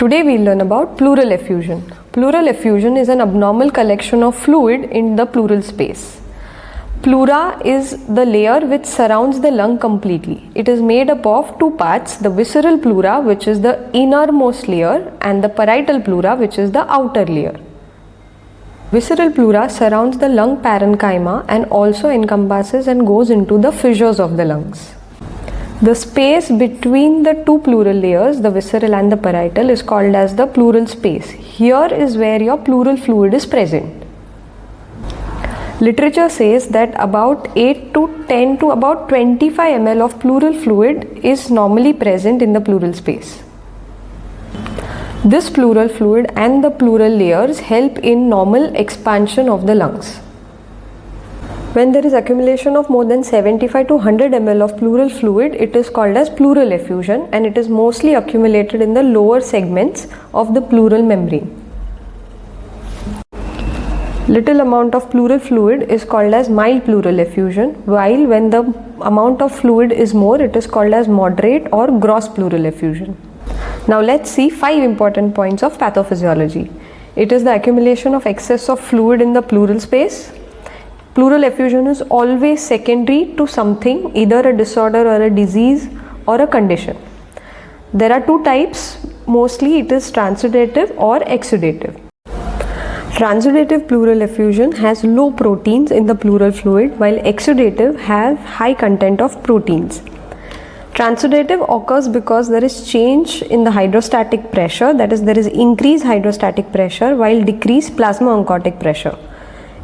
Today we'll learn about pleural effusion. Pleural effusion is an abnormal collection of fluid in the pleural space. Pleura is the layer which surrounds the lung completely. It is made up of two parts, the visceral pleura, which is the innermost layer, and the parietal pleura, which is the outer layer. Visceral pleura surrounds the lung parenchyma and also encompasses and goes into the fissures of the lungs. The space between the two pleural layers, the visceral and the parietal, is called as the pleural space. Here is where your pleural fluid is present. Literature says that about 8 to 10 to about 25 ml of pleural fluid is normally present in the pleural space. This pleural fluid and the pleural layers help in normal expansion of the lungs. When there is accumulation of more than 75 to 100 ml of pleural fluid, it is called as pleural effusion, and it is mostly accumulated in the lower segments of the pleural membrane. Little amount of pleural fluid is called as mild pleural effusion, while when the amount of fluid is more, it is called as moderate or gross pleural effusion. Now let's see 5 important points of pathophysiology. It is the accumulation of excess of fluid in the pleural space. Pleural effusion is always secondary to something, either a disorder or a disease or a condition. There are two types, mostly it is transudative or exudative. Transudative pleural effusion has low proteins in the pleural fluid, while exudative have high content of proteins. Transudative occurs because there is change in the hydrostatic pressure, that is, there is increased hydrostatic pressure while decreased plasma-oncotic pressure.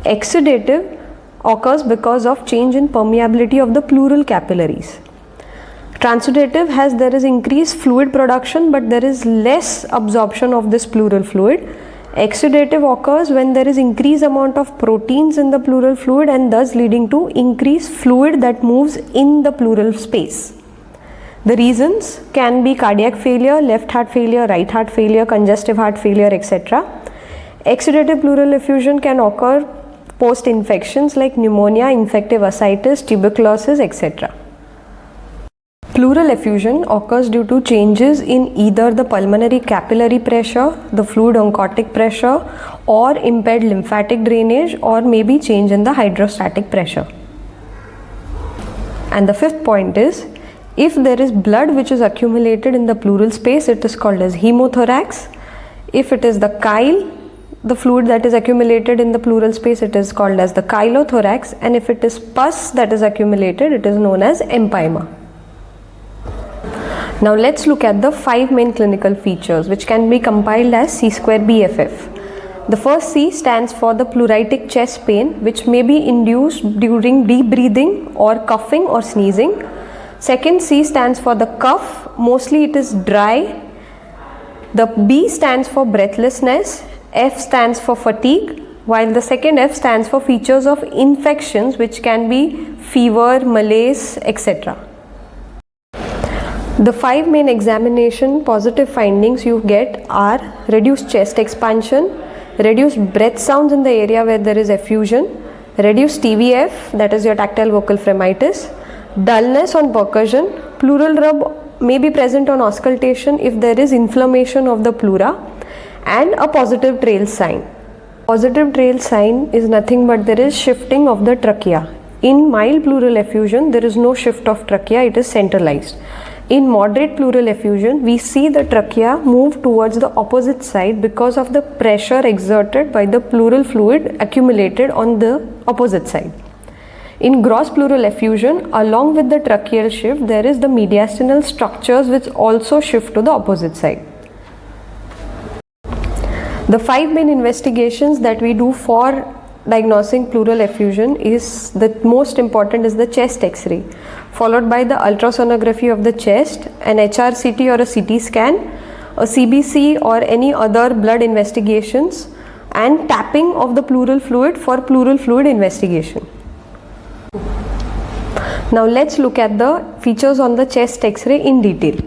Exudative occurs because of change in permeability of the pleural capillaries. Transudative there is increased fluid production, but there is less absorption of this pleural fluid. Exudative occurs when there is increased amount of proteins in the pleural fluid and thus leading to increased fluid that moves in the pleural space. The reasons can be cardiac failure, left heart failure, right heart failure, congestive heart failure, etc. Exudative pleural effusion can occur post-infections like pneumonia, infective ascites, tuberculosis, etc. Pleural effusion occurs due to changes in either the pulmonary capillary pressure, the fluid oncotic pressure, or impaired lymphatic drainage, or maybe change in the hydrostatic pressure. And the 5th point is, if there is blood which is accumulated in the pleural space, it is called as hemothorax. If it is the chyle, the fluid that is accumulated in the pleural space, it is called as the chylothorax, and if it is pus that is accumulated, it is known as empyema. Now let's look at the 5 main clinical features which can be compiled as C²BFF. The first C stands for the pleuritic chest pain, which may be induced during deep breathing or coughing or sneezing. Second C stands for the cough, mostly it is dry. The B stands for breathlessness. F stands for fatigue, while the second F stands for features of infections, which can be fever, malaise, etc. The 5 main examination positive findings you get are reduced chest expansion, reduced breath sounds in the area where there is effusion, reduced TVF, that is your tactile vocal phlegmitis, dullness on percussion, pleural rub may be present on auscultation if there is inflammation of the pleura, and a positive trail sign. Positive trail sign is nothing but there is shifting of the trachea. In mild pleural effusion, there is no shift of trachea, it is centralized. In moderate pleural effusion, we see the trachea move towards the opposite side because of the pressure exerted by the pleural fluid accumulated on the opposite side. In gross pleural effusion, along with the tracheal shift, there is the mediastinal structures which also shift to the opposite side. The 5 main investigations that we do for diagnosing pleural effusion is the most important is the chest X-ray, followed by the ultrasonography of the chest, an HRCT or a CT scan, a CBC or any other blood investigations, and tapping of the pleural fluid for pleural fluid investigation. Now let's look at the features on the chest X-ray in detail.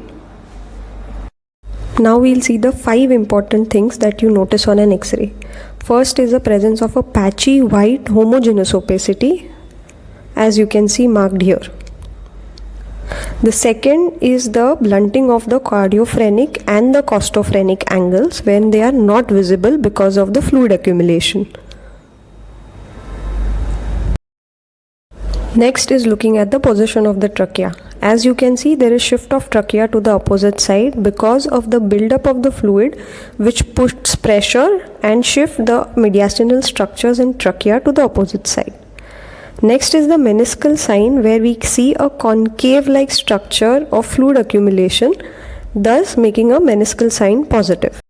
Now we'll see the 5 important things that you notice on an X-ray. First is the presence of a patchy white homogeneous opacity, as you can see marked here. The second is the blunting of the cardiophrenic and the costophrenic angles when they are not visible because of the fluid accumulation. Next is looking at the position of the trachea. As you can see, there is shift of trachea to the opposite side because of the buildup of the fluid, which puts pressure and shift the mediastinal structures in trachea to the opposite side. Next is the meniscal sign, where we see a concave-like structure of fluid accumulation, thus making a meniscal sign positive.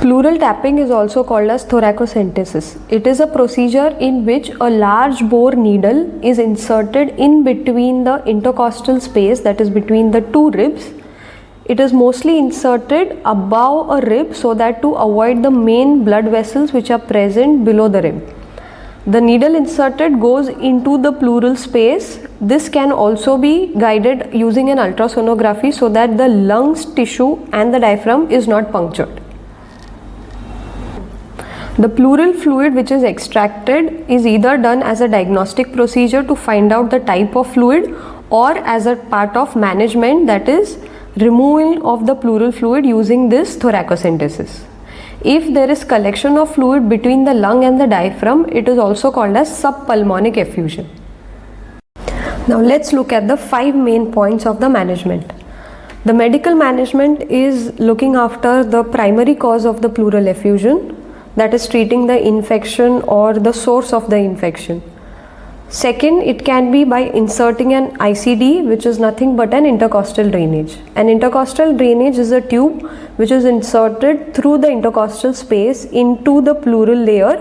Pleural tapping is also called as thoracocentesis. It is a procedure in which a large bore needle is inserted in between the intercostal space, that is between the two ribs. It is mostly inserted above a rib so that to avoid the main blood vessels which are present below the rib. The needle inserted goes into the pleural space. This can also be guided using an ultrasonography so that the lungs, tissue and the diaphragm is not punctured. The pleural fluid which is extracted is either done as a diagnostic procedure to find out the type of fluid, or as a part of management, that is removal of the pleural fluid using this thoracocentesis. If there is collection of fluid between the lung and the diaphragm, it is also called as subpulmonic effusion. Now let's look at the 5 main points of the management. The medical management is looking after the primary cause of the pleural effusion, that is treating the infection or the source of the infection. Second, it can be by inserting an ICD, which is nothing but an intercostal drainage. An intercostal drainage is a tube which is inserted through the intercostal space into the pleural layer,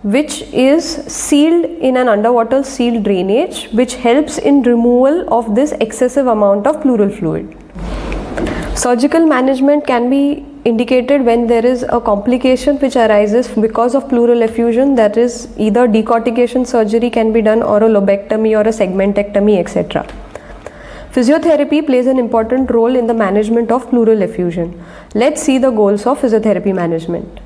which is sealed in an underwater sealed drainage, which helps in removal of this excessive amount of pleural fluid. Surgical management can be indicated when there is a complication which arises because of pleural effusion, that is either decortication surgery can be done, or a lobectomy or a segmentectomy, etc. Physiotherapy plays an important role in the management of pleural effusion. Let's see the goals of physiotherapy management.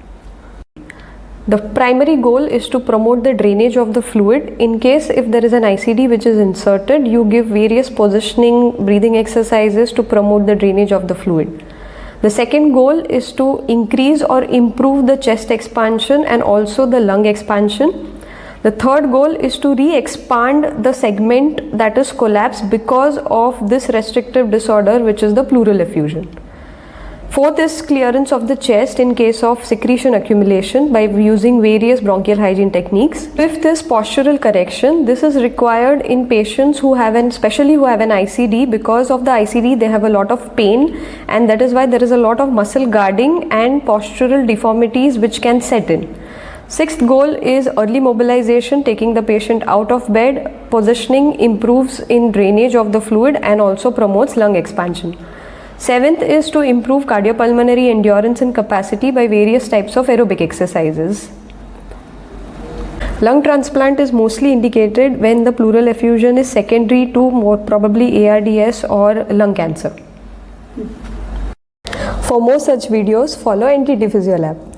The primary goal is to promote the drainage of the fluid. In case if there is an ICD which is inserted, you give various positioning breathing exercises to promote the drainage of the fluid. The second goal is to increase or improve the chest expansion and also the lung expansion. The third goal is to re-expand the segment that is collapsed because of this restrictive disorder, which is the pleural effusion. Fourth is clearance of the chest in case of secretion accumulation by using various bronchial hygiene techniques. Fifth is postural correction. This is required in patients who have especially who have an ICD. Because of the ICD, they have a lot of pain, and that is why there is a lot of muscle guarding and postural deformities which can set in. Sixth goal is early mobilization, taking the patient out of bed. Positioning improves in drainage of the fluid and also promotes lung expansion. Seventh is to improve cardiopulmonary endurance and capacity by various types of aerobic exercises. Lung transplant is mostly indicated when the pleural effusion is secondary to more probably ARDS or lung cancer. For more such videos, follow NTT Physiolab.